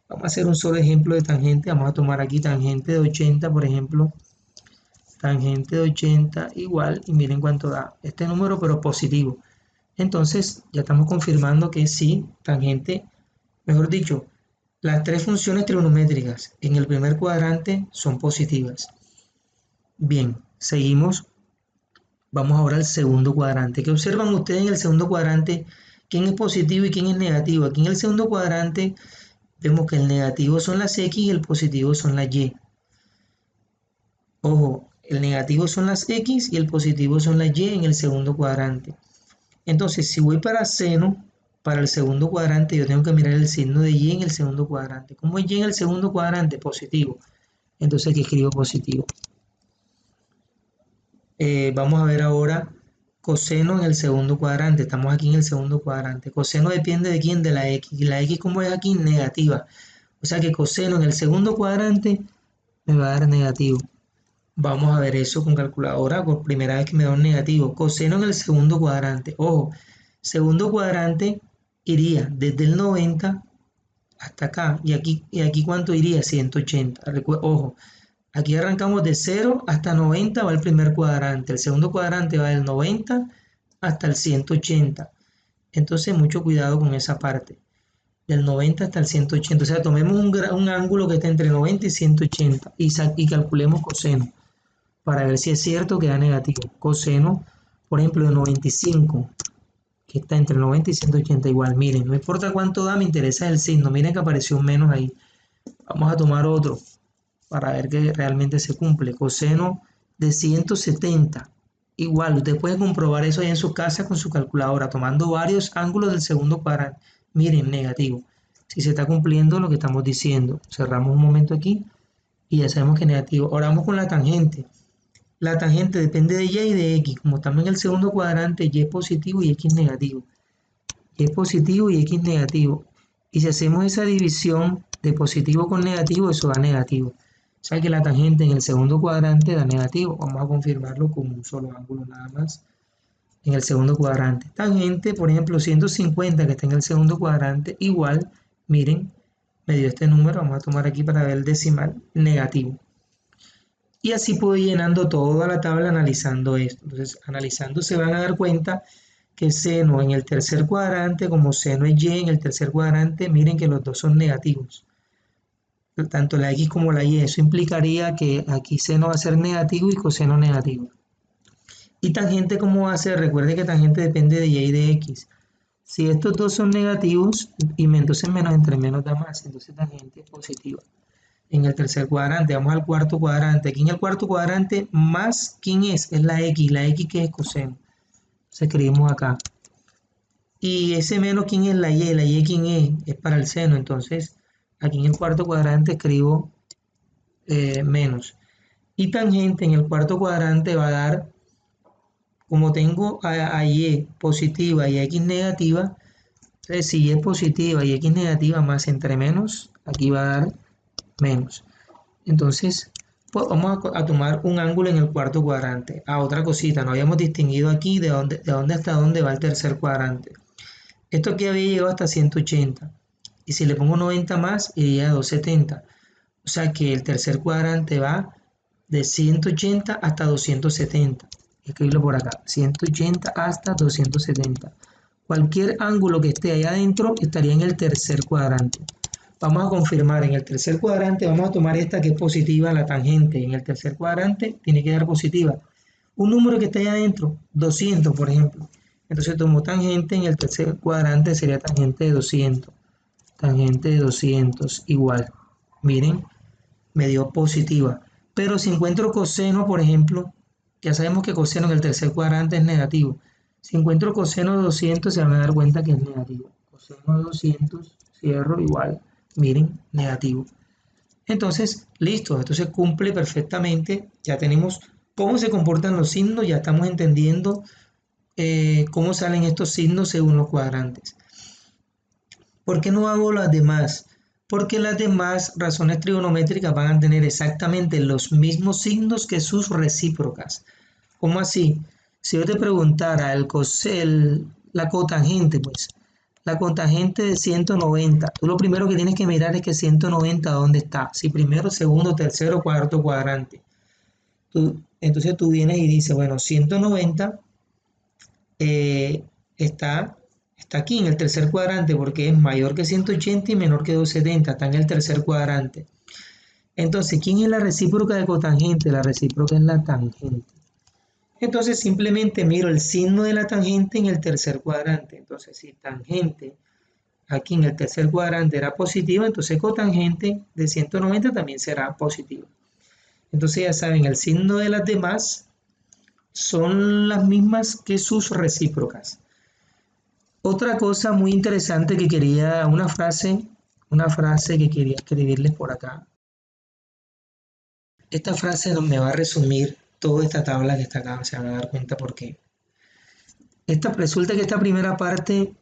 Vamos a hacer un solo ejemplo de tangente, vamos a tomar aquí tangente de 80, por ejemplo, tangente de 80 igual, y miren cuánto da este número, pero positivo. Entonces ya estamos confirmando que sí, tangente, mejor dicho, las tres funciones trigonométricas en el primer cuadrante son positivas. Bien, seguimos. Vamos ahora al segundo cuadrante. ¿Qué observan ustedes en el segundo cuadrante? ¿Quién es positivo y quién es negativo? Aquí en el segundo cuadrante vemos que el negativo son las X y el positivo son las Y. Ojo, el negativo son las X y el positivo son las Y en el segundo cuadrante. Entonces, si voy para seno, para el segundo cuadrante, yo tengo que mirar el signo de Y en el segundo cuadrante. ¿Cómo es Y en el segundo cuadrante? Positivo. Entonces aquí escribo positivo. Vamos a ver ahora coseno en el segundo cuadrante. Estamos aquí en el segundo cuadrante. Coseno depende de quién, de la x. Y la x, como es aquí, negativa. O sea que coseno en el segundo cuadrante me va a dar negativo. Vamos a ver eso con calculadora por primera vez que me da un negativo. Coseno en el segundo cuadrante. Ojo, segundo cuadrante iría desde el 90 hasta acá. Y aquí ¿cuánto iría? 180. Ojo, aquí arrancamos de 0 hasta 90 va el primer cuadrante. El segundo cuadrante va del 90 hasta el 180. Entonces mucho cuidado con esa parte. Del 90 hasta el 180. O sea, tomemos un ángulo que esté entre 90 y 180 y calculemos coseno para ver si es cierto que da negativo. Coseno, por ejemplo, de 95, que está entre 90 y 180 igual. Miren, no importa cuánto da, me interesa el signo. Miren que apareció un menos ahí. Vamos a tomar otro para ver que realmente se cumple. Coseno de 170. Igual, usted puede comprobar eso ahí en su casa con su calculadora, tomando varios ángulos del segundo cuadrante. Miren, negativo. Si se está cumpliendo lo que estamos diciendo. Cerramos un momento aquí y ya sabemos que es negativo. Ahora vamos con la tangente. La tangente depende de y y de x. Como estamos en el segundo cuadrante, y es positivo y x negativo. Y es positivo y x negativo. Y si hacemos esa división de positivo con negativo, eso da negativo. O sea que la tangente en el segundo cuadrante da negativo. Vamos a confirmarlo con un solo ángulo nada más. En el segundo cuadrante. Tangente, por ejemplo, 150 que está en el segundo cuadrante, igual, miren, me dio este número, vamos a tomar aquí para ver el decimal, negativo. Y así puedo ir llenando toda la tabla analizando esto. Entonces, analizando se van a dar cuenta que seno en el tercer cuadrante como seno es y en el tercer cuadrante, miren que los dos son negativos. Tanto la x como la y. Eso implicaría que aquí seno va a ser negativo y coseno negativo. Y tangente, ¿cómo va a ser? Recuerde que tangente depende de y y de x. Si estos dos son negativos, y entonces menos entre menos da más. Entonces tangente es positiva. En el tercer cuadrante, vamos al cuarto cuadrante. Aquí en el cuarto cuadrante, más, ¿quién es? Es la x que es coseno. Entonces escribimos acá. Y ese menos, ¿quién es? La y ¿quién es? Es para el seno. Entonces, aquí en el cuarto cuadrante escribo menos. Y tangente en el cuarto cuadrante va a dar, como tengo a y positiva y a x negativa, entonces si y es positiva y x negativa más entre menos, aquí va a dar menos. Entonces, pues vamos a tomar un ángulo en el cuarto cuadrante. Otra cosita, no habíamos distinguido aquí de dónde hasta dónde va el tercer cuadrante. Esto aquí había llegado hasta 180. Y si le pongo 90 más, iría a 270. O sea que el tercer cuadrante va de 180 hasta 270. Escribirlo por acá. 180 hasta 270. Cualquier ángulo que esté allá adentro estaría en el tercer cuadrante. Vamos a confirmar en el tercer cuadrante, vamos a tomar esta que es positiva, la tangente. En el tercer cuadrante tiene que dar positiva. Un número que esté allá adentro, 200 por ejemplo. Entonces tomo tangente en el tercer cuadrante, sería tangente de 200. Tangente de 200 igual. Miren, me dio positiva. Pero si encuentro coseno, por ejemplo, ya sabemos que coseno en el tercer cuadrante es negativo. Si encuentro coseno de 200, se van a dar cuenta que es negativo. Coseno de 200, cierro igual. Miren, negativo. Entonces, listo, esto se cumple perfectamente. Ya tenemos cómo se comportan los signos, ya estamos entendiendo cómo salen estos signos según los cuadrantes. ¿Por qué no hago las demás? Porque las demás razones trigonométricas van a tener exactamente los mismos signos que sus recíprocas. ¿Cómo así? Si yo te preguntara la cotangente, pues, la cotangente de 190, tú lo primero que tienes que mirar es que 190, ¿dónde está? Si primero, segundo, tercero, cuarto cuadrante. Entonces tú vienes y dices, bueno, 190 está aquí en el tercer cuadrante porque es mayor que 180 y menor que 270, está en el tercer cuadrante. Entonces, ¿quién es la recíproca de cotangente? La recíproca es la tangente. Entonces simplemente miro el signo de la tangente en el tercer cuadrante. Entonces, si tangente aquí en el tercer cuadrante era positiva, entonces cotangente de 190 también será positiva. Entonces ya saben, el signo de las demás son las mismas que sus recíprocas. Otra cosa muy interesante que quería, una frase que quería escribirles por acá. Esta frase me va a resumir toda esta tabla que está acá, se van a dar cuenta por qué. Resulta que esta primera parte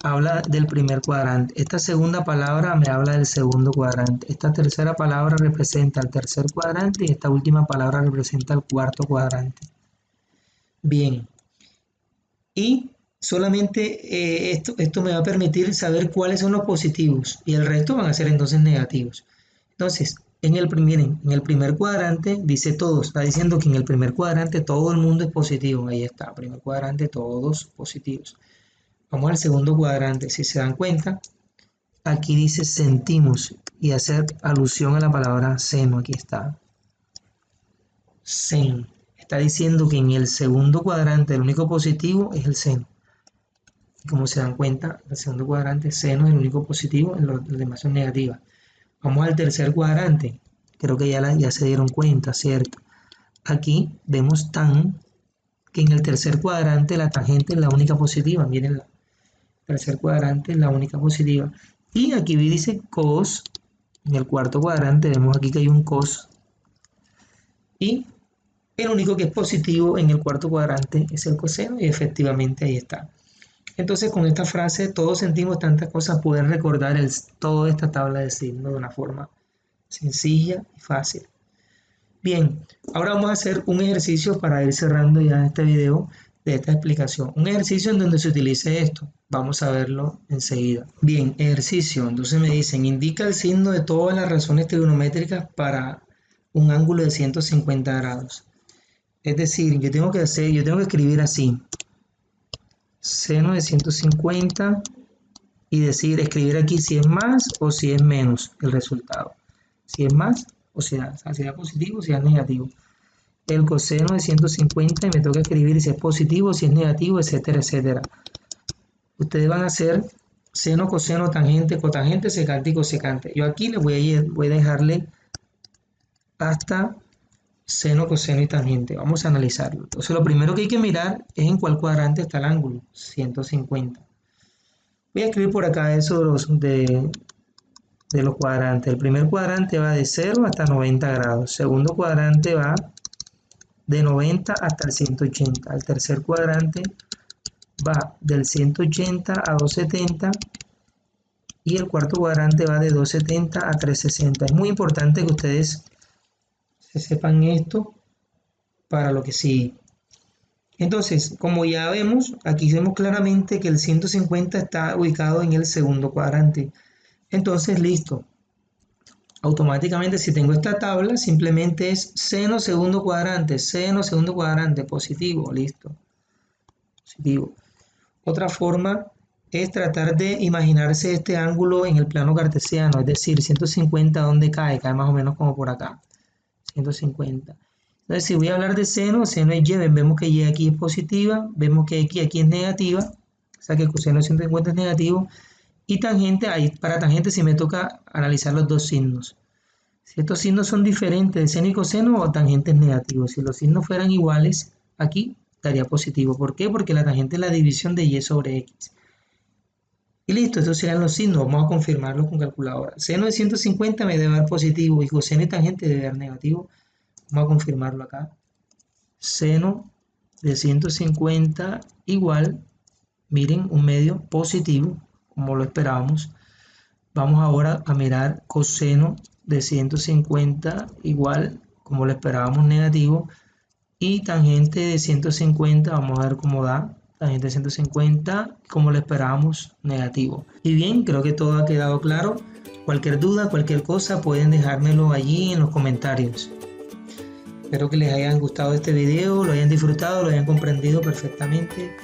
habla del primer cuadrante. Esta segunda palabra me habla del segundo cuadrante. Esta tercera palabra representa el tercer cuadrante y esta última palabra representa el cuarto cuadrante. Bien. Y solamente esto me va a permitir saber cuáles son los positivos y el resto van a ser entonces negativos. Entonces, en el primer cuadrante dice todos, está diciendo que en el primer cuadrante todo el mundo es positivo. Ahí está, primer cuadrante todos positivos. Vamos al segundo cuadrante, si se dan cuenta, aquí dice sentimos y hacer alusión a la palabra seno, aquí está. Seno. Está diciendo que en el segundo cuadrante el único positivo es el seno. Y como se dan cuenta, el segundo cuadrante seno es el único positivo, los demás son negativas. Vamos al tercer cuadrante. Creo que ya se dieron cuenta, ¿cierto? Aquí vemos tan, que en el tercer cuadrante la tangente es la única positiva. Miren, el tercer cuadrante es la única positiva. Y aquí dice cos. En el cuarto cuadrante vemos aquí que hay un cos. Y el único que es positivo en el cuarto cuadrante es el coseno y efectivamente ahí está. Entonces con esta frase todos sentimos tantas cosas, poder recordar toda esta tabla de signos de una forma sencilla y fácil. Bien, ahora vamos a hacer un ejercicio para ir cerrando ya este video de esta explicación. Un ejercicio en donde se utilice esto. Vamos a verlo enseguida. Bien, ejercicio. Entonces me dicen, indica el signo de todas las razones trigonométricas para un ángulo de 150 grados. Es decir, yo tengo que escribir así, seno de 150 y escribir aquí si es más o si es menos el resultado. Si es más o si es positivo o si es negativo. El coseno de 150 y me toca escribir si es positivo, si es negativo, etcétera, etcétera. Ustedes van a hacer seno, coseno, tangente, cotangente, secante y cosecante. Yo aquí les voy a dejarle hasta seno, coseno y tangente. Vamos a analizarlo. Entonces lo primero que hay que mirar es en cuál cuadrante está el ángulo, 150. Voy a escribir por acá eso de los cuadrantes. El primer cuadrante va de 0 hasta 90 grados. El segundo cuadrante va de 90 hasta el 180. El tercer cuadrante va del 180 a 270. Y el cuarto cuadrante va de 270 a 360. Es muy importante que ustedes se sepan esto para lo que sigue. Entonces, como ya vemos, aquí vemos claramente que el 150 está ubicado en el segundo cuadrante. Entonces, listo. Automáticamente, si tengo esta tabla, simplemente es seno segundo cuadrante, positivo, listo. Positivo. Otra forma es tratar de imaginarse este ángulo en el plano cartesiano, es decir, 150, ¿dónde cae? Cae más o menos como por acá. 150. Entonces, si voy a hablar de seno es y, vemos que y aquí es positiva, vemos que aquí es negativa, o sea que el coseno de 150 es negativo, y tangente, ahí para tangente sí me toca analizar los dos signos. Si estos signos son diferentes de seno y coseno o tangentes negativos, si los signos fueran iguales, aquí daría positivo. ¿Por qué? Porque la tangente es la división de y sobre x. Y listo, estos serían los signos, vamos a confirmarlo con calculadora. Seno de 150 me debe dar positivo y coseno y tangente debe dar negativo. Vamos a confirmarlo acá. Seno de 150 igual, miren, un medio positivo, como lo esperábamos. Vamos ahora a mirar coseno de 150 igual, como lo esperábamos, negativo. Y tangente de 150, vamos a ver cómo da. Tangente de 150, como lo esperábamos, negativo. Y bien, creo que todo ha quedado claro. Cualquier duda, cualquier cosa, pueden dejármelo allí en los comentarios. Espero que les hayan gustado este video, lo hayan disfrutado, lo hayan comprendido perfectamente.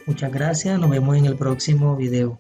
Muchas gracias, nos vemos en el próximo video.